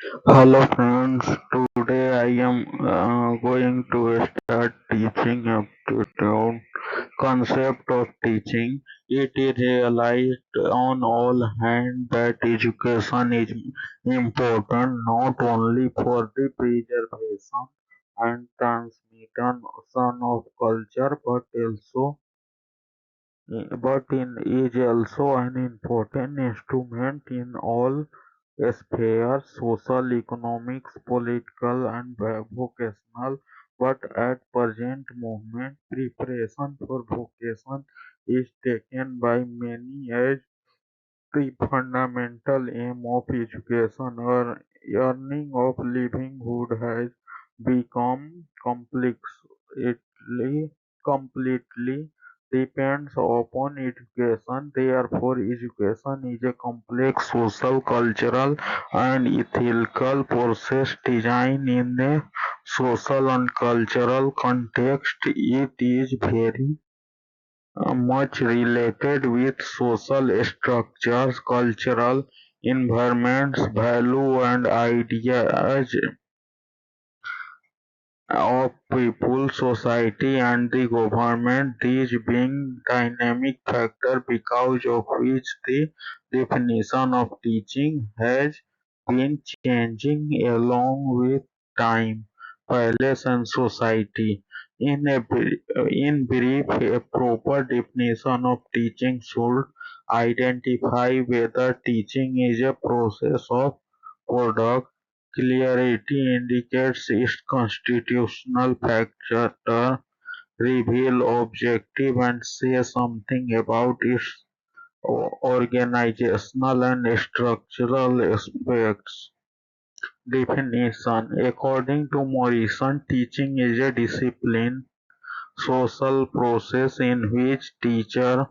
Hello friends, today I am going to start teaching about concept of teaching. It is realized on all hands that education is important not only for the preservation and transmission of culture but is also an important instrument in all spheres: social, economic, political, and vocational. But at present moment, preparation for vocation is taken by many as the fundamental aim of education. Earning of livelihood has become completely depends upon education. Therefore, education is a complex social, cultural, and ethical process designed in a social and cultural context. It is very much related with social structures, cultural environments, values, and ideas of people, society, and the government, these being dynamic factors because of which the definition of teaching has been changing along with time, place, and society. In brief, a proper definition of teaching should identify whether teaching is a process of product. Clarity indicates its constitutional character, reveal objective and say something about its organizational and structural aspects. Definition: according to Morrison, teaching is a discipline, social process in which teacher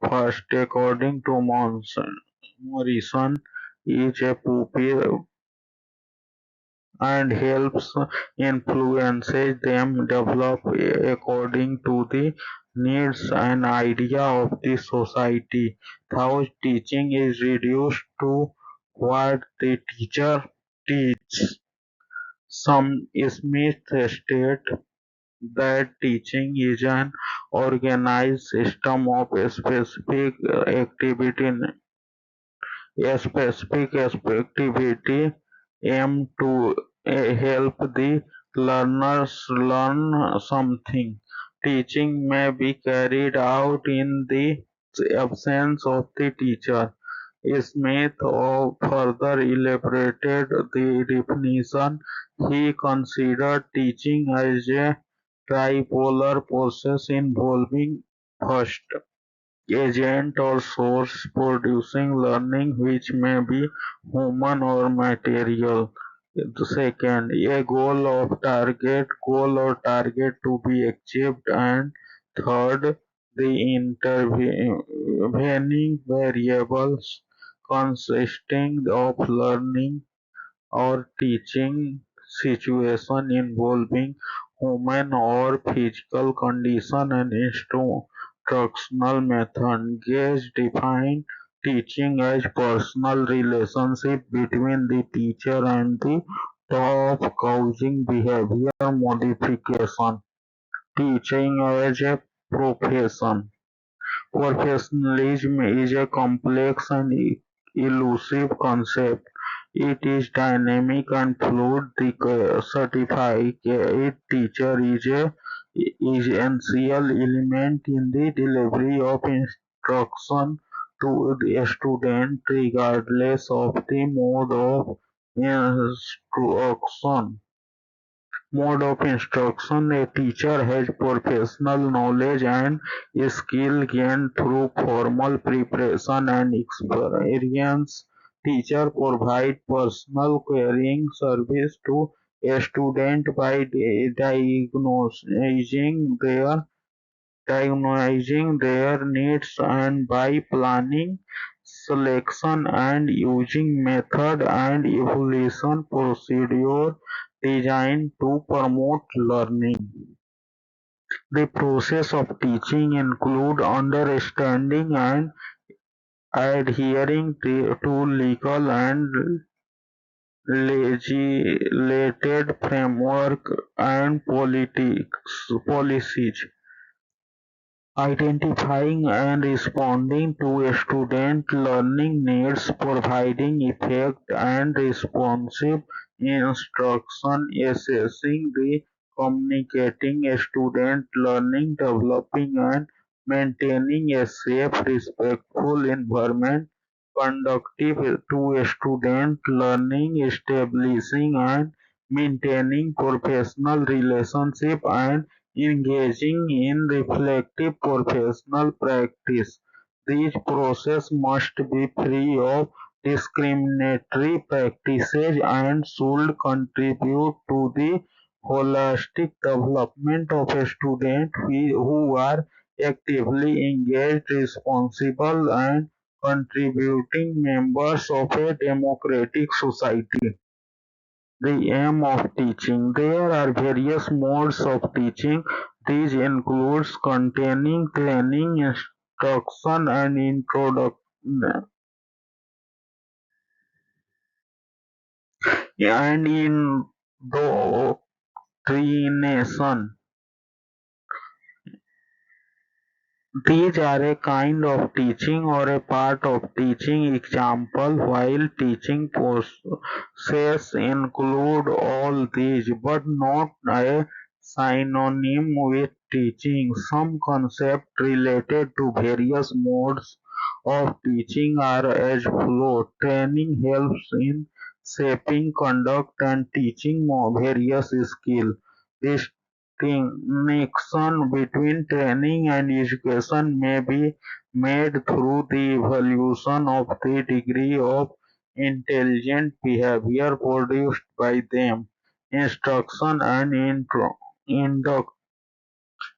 first, according to Morrison, is a pupil and helps influences them develop according to the needs and idea of the society. Thus, teaching is reduced to what the teacher teaches. Some Smith state that teaching is an organized system of specific activity activity aimed to help the learners learn something. Teaching may be carried out in the absence of the teacher. Smith further elaborated the definition. He considered teaching as a tripolar process involving first agent or source producing learning which may be human or material. Second, a goal or target to be achieved, and third, the intervening variables consisting of learning or teaching situation involving human or physical condition and instructional method. Gage defined teaching as personal relationship between the teacher and the staff causing behavior modification. Teaching as a profession. Professionalism is a complex and elusive concept. It is dynamic and fluid. The certified teacher is a essential element in the delivery of instruction to the student regardless of the instruction mode of instruction. A teacher has professional knowledge and skill gained through formal preparation and experience. Teacher provide personal caring service to a student by diagnosing their needs and by planning, selection and using method and evaluation procedure designed to promote learning. The process of teaching include understanding and adhering to legal and legislated framework and policies, identifying and responding to student learning needs, providing effective and responsive instruction, assessing the communicating student learning, developing and maintaining a safe, respectful environment conducive to student learning, establishing and maintaining professional relationship and engaging in reflective professional practice. These processes must be free of discriminatory practices and should contribute to the holistic development of students who are actively engaged, responsible, and contributing members of a democratic society. The aim of teaching. There are various modes of teaching. These includes containing training, instruction, and indoctrination. These are a kind of teaching or a part of teaching. Example, while teaching process include all these, but not a synonym with teaching. Some concepts related to various modes of teaching are as follows. Training helps in shaping conduct and teaching various skills. Distinction between training and education may be made through the evaluation of the degree of intelligent behavior produced by them. Instruction and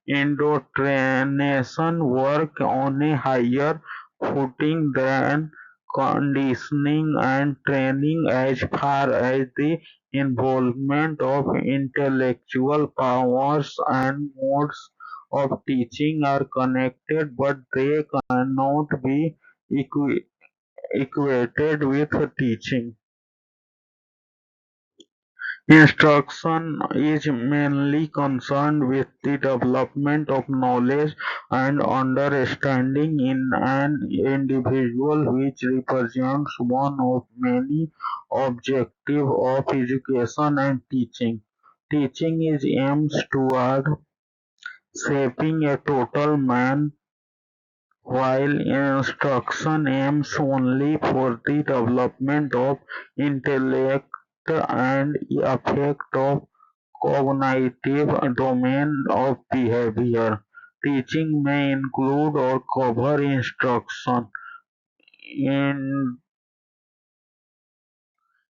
indoctrination work on a higher footing than conditioning and training as far as the involvement of intellectual powers and modes of teaching are connected, but they cannot be equated with teaching. Instruction is mainly concerned with the development of knowledge and understanding in an individual, which represents one of many objectives of education and teaching. Teaching is aims toward shaping a total man, while instruction aims only for the development of intellect and affect of cognitive domain of behavior. Teaching may include or cover instruction. In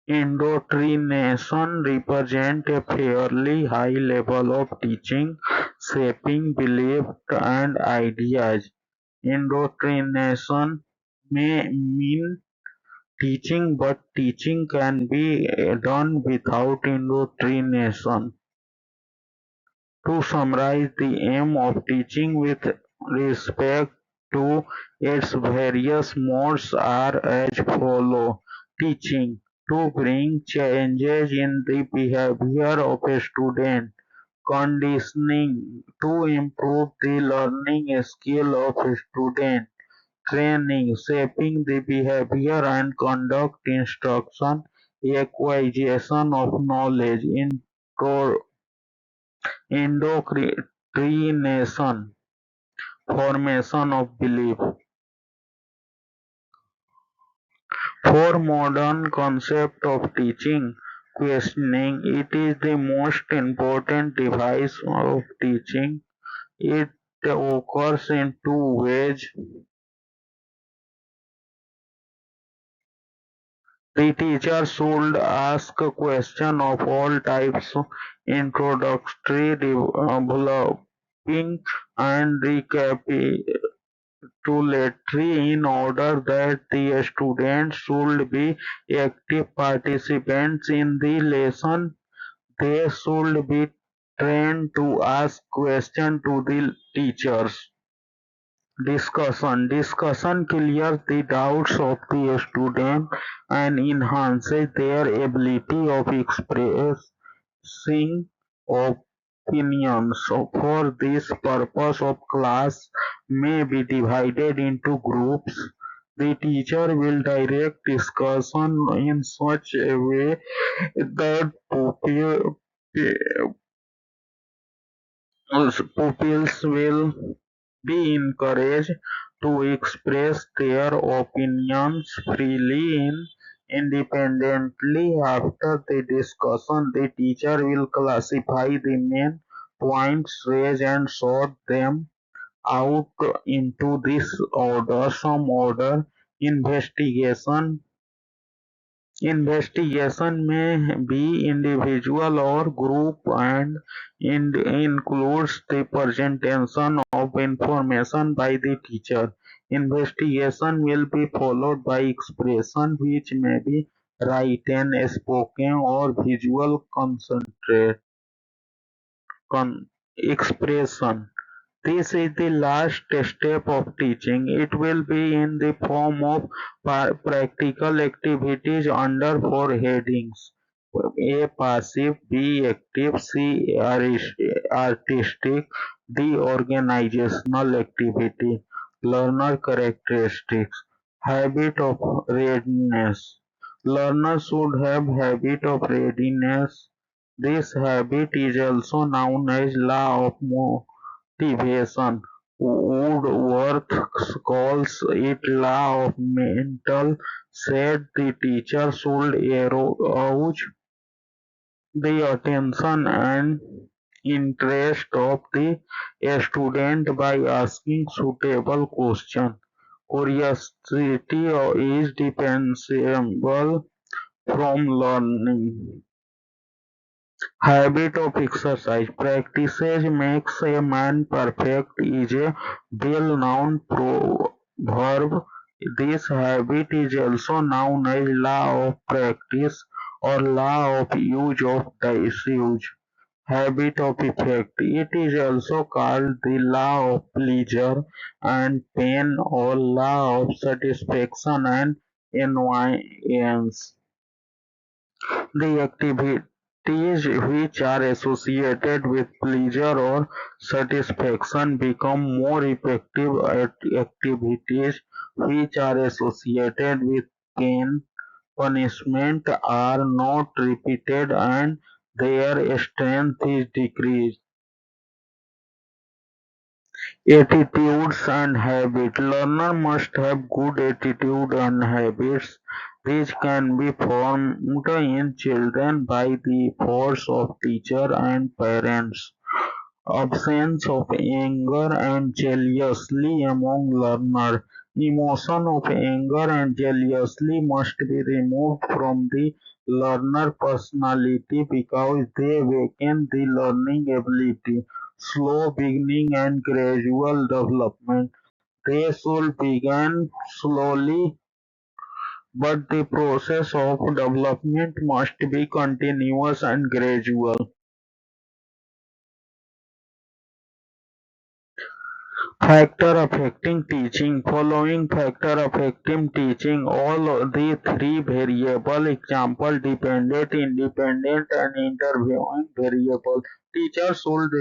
Indoctrination represents a fairly high level of teaching, shaping beliefs and ideas. Indoctrination may mean teaching, but teaching can be done without indoctrination. To summarize, the aim of teaching with respect to its various modes are as follows: teaching to bring changes in the behavior of a student; conditioning to improve the learning skill of a student; training shaping the behavior and conduct; instruction acquisition of knowledge; indoctrination formation of belief. For modern concept of teaching, questioning, it is the most important device of teaching. It occurs in two ways. The teacher should ask questions of all types, introductory, developing, and recapitulatory, in order that the students should be active participants in the lesson. They should be trained to ask questions to the teachers. Discussion clears the doubts of the student and enhances their ability of expressing opinions. So for this purpose of class may be divided into groups. The teacher will direct discussion in such a way that pupils will be encouraged to express their opinions freely and independently. After the discussion, the teacher will classify the main points raised and sort them out into this order. Some order investigation Investigation may be individual or group and includes the presentation of information by the teacher. Investigation will be followed by expression which may be written, spoken or visual expression. This is the last step of teaching. It will be in the form of practical activities under four headings: A. Passive, B. Active, C. Artistic, D. Organizational activity. Learner characteristics. Habit of readiness. Learners should have habit of readiness. This habit is also known as law of motivation. Woodworth calls it law of mental state. The teacher should arouse the attention and interest of the student by asking suitable questions. Curiosity is dispensable from learning. Habit of exercise. Practices makes a man perfect is a well-known proverb. This habit is also known as law of practice or law of use of disuse. Habit of effect. It is also called the law of pleasure and pain or law of satisfaction and annoyance. The activities which are associated with pleasure or satisfaction become more effective at activities which are associated with pain, punishment are not repeated and their strength is decreased. Attitudes and habits. Learner must have good attitude and habits. These can be formed in children by the force of teacher and parents. Absence of anger and jealousy among learners. Emotion of anger and jealousy must be removed from the learner personality because they weaken the learning ability. Slow beginning and gradual development. They should begin slowly, but the process of development must be continuous and gradual. Factor affecting teaching. Following factor affecting teaching: all the three variable example: dependent, independent and interviewing variable. Teachers-student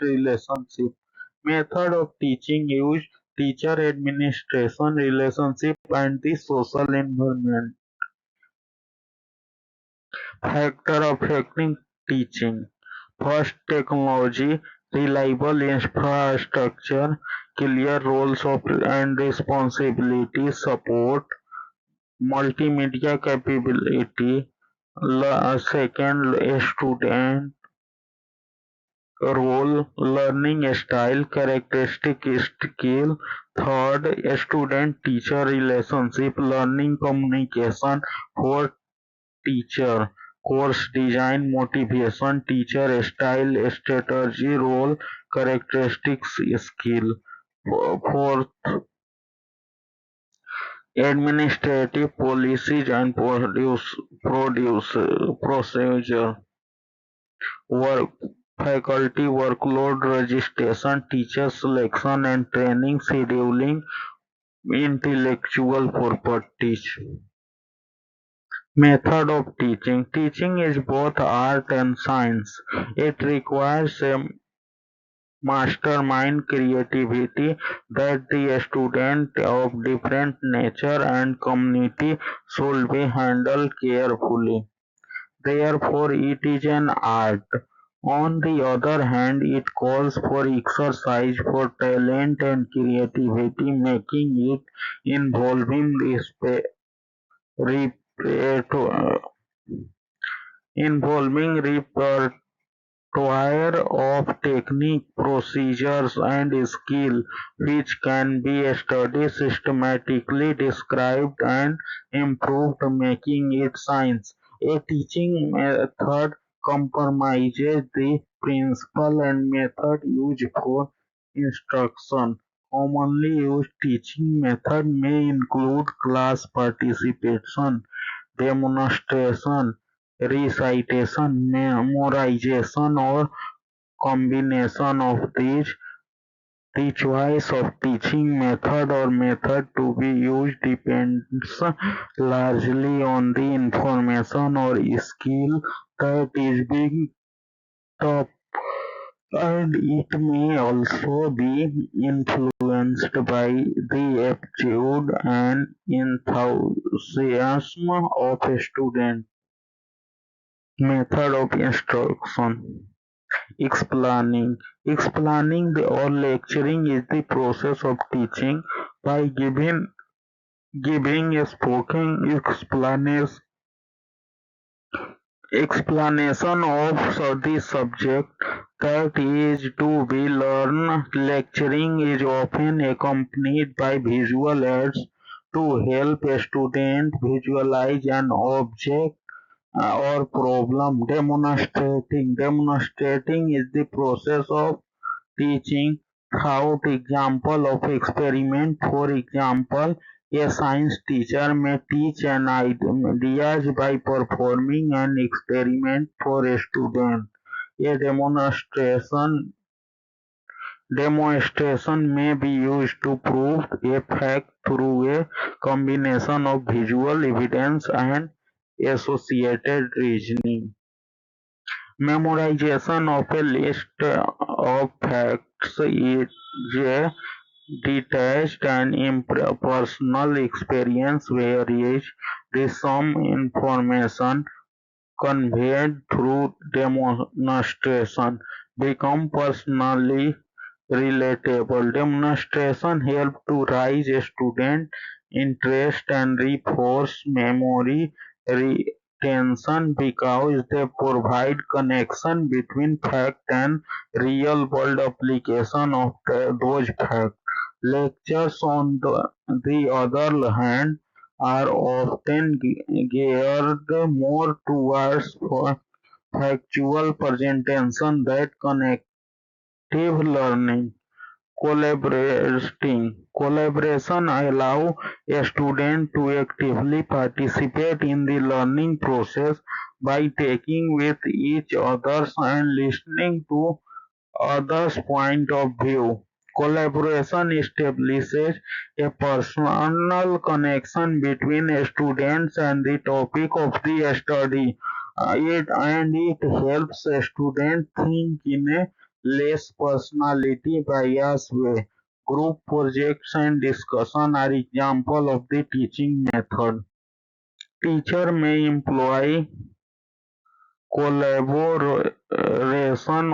relationship. Method of teaching use: teacher administration relationship and the social environment. Factor affecting teaching: first, technology, reliable infrastructure, clear roles and responsibilities, support, multimedia capability. Second, student role, learning style, characteristic, skill. Third, student-teacher relationship, learning communication. Fourth, teacher course design, motivation, teacher style, strategy, role, characteristics, skill. Fourth, administrative policies and procedure. Work. faculty workload registration, teacher selection and training, scheduling, intellectual properties. Method of teaching. Teaching is both art and science. It requires a mastermind creativity that the student of different nature and community should be handled carefully. Therefore, it is an art. On the other hand, it calls for exercise for talent and creativity, making it involving repertoire involving repertoire of technique, procedures, and skill which can be studied systematically, described, and improved, making it science. A teaching method compromises the principle and method used for instruction. Commonly used teaching method may include class participation, demonstration, recitation, memorization, or combination of these. The choice of teaching method or method to be used depends largely on the information or skill that is being taught, and it may also be influenced by the aptitude and enthusiasm of a student. Method of instruction. Explaining. Explaining or lecturing is the process of teaching by giving a spoken explanation of the subject that is to be learned. Lecturing is often accompanied by visual aids to help a student visualize an object or problem. Demonstrating. Demonstrating is the process of teaching through example of experiment. For example, a science teacher may teach an idea by performing an experiment for a student. A demonstration may be used to prove a fact through a combination of visual evidence and associated reasoning. Memorization of a list of facts is a detached and impersonal experience whereas the some information conveyed through demonstration become personally relatable. Demonstration help to raise a student interest and reinforce memory retention because they provide connection between fact and real world application of those facts. Lectures, on the other hand, are often geared more towards factual presentation that connective learning. Collaboration allows a student to actively participate in the learning process by taking with each others and listening to others' point of view. Collaboration establishes a personal connection between students and the topic of the study. It helps a student think in a less personality bias way. Group projects and discussion are examples of the teaching method. Teacher may employ collaboration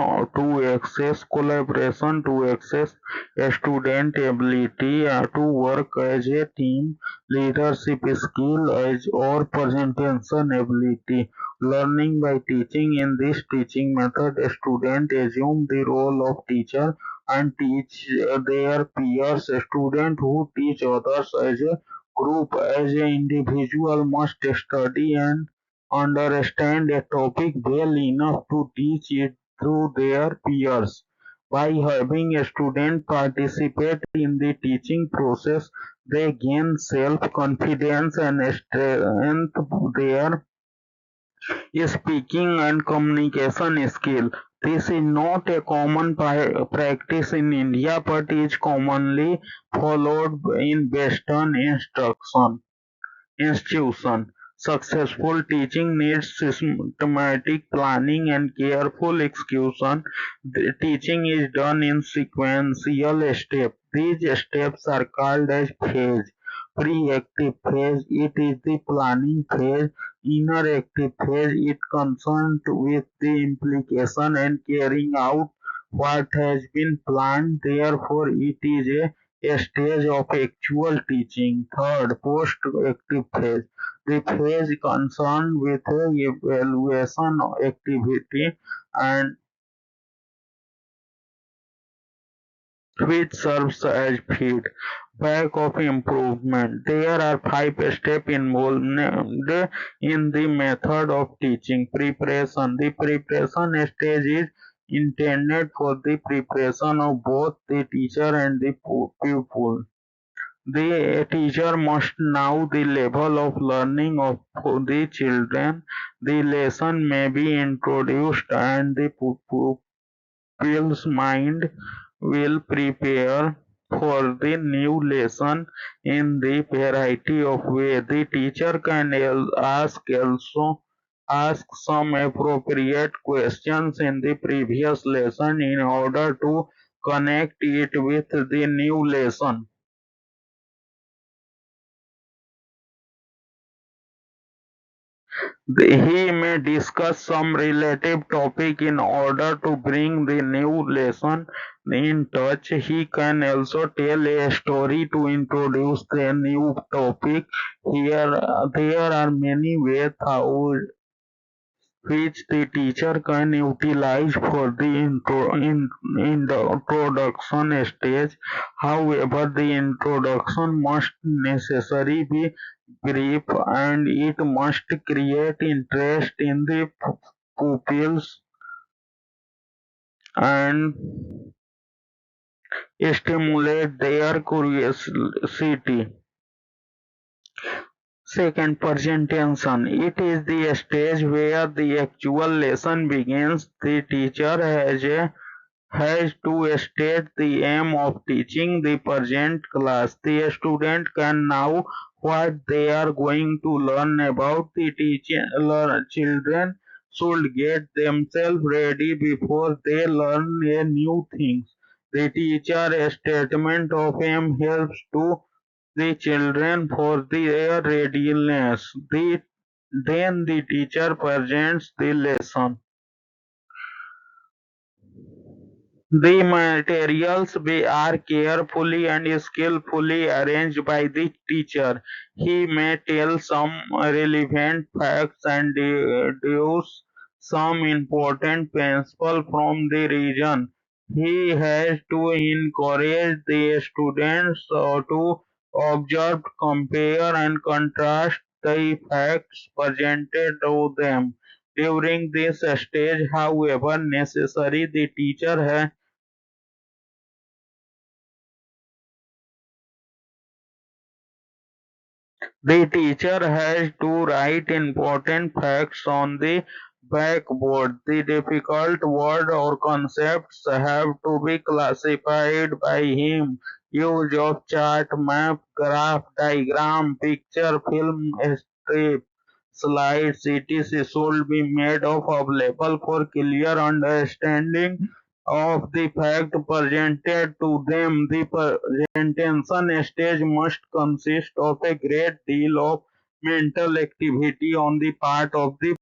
to access a student ability to work as a team, leadership skill or presentation ability. Learning by teaching. In this teaching method, a student assume the role of teacher and teach their peers. A student who teach others as a group as an individual must study and understand a topic well enough to teach it to their peers. By having a student participate in the teaching process, they gain self-confidence and strengthen their speaking and communication skill. This is not a common practice in India but is commonly followed in Western institutions. Successful teaching needs systematic planning and careful execution. The teaching is done in sequential steps. These steps are called as phase. Pre-active phase, it is the planning phase. Inner active phase, it concerned with the implication and carrying out what has been planned. Therefore, it is a stage of actual teaching. Third, post-active phase. The phase concerned with evaluation activity and which serves as feedback of improvement. There are five steps involved in the method of teaching. Preparation. The preparation stage is intended for the preparation of both the teacher and the pupil. The teacher must know the level of learning of the children. The lesson may be introduced and the pupil's mind will prepare for the new lesson in the variety of ways. The teacher can also ask some appropriate questions in the previous lesson in order to connect it with the new lesson. He may discuss some relative topic in order to bring the new lesson in touch. He can also tell a story to introduce the new topic. There are many ways which the teacher can utilize for the in the introduction stage. However, the introduction must necessarily be brief and it must create interest in the pupils and stimulate their curiosity. Second, presentation. It is the stage where the actual lesson begins. The teacher has to state the aim of teaching the present class. The student can know what they are going to learn about. The children should get themselves ready before they learn a new things. The teacher statement of aim helps to the children for their readiness. Then the teacher presents the lesson. The materials are carefully and skillfully arranged by the teacher. He may tell some relevant facts and deduce some important principles from the region. He has to encourage the students to observe, compare, and contrast the facts presented to them. During this stage, however necessary, the teacher has to write important facts on the blackboard. The difficult words or concepts have to be classified by him. Use of chart, map, graph, diagram, picture, film, strip, slides, etc. should be made available for clear understanding of the fact presented to them. The presentation stage must consist of a great deal of mental activity on the part of the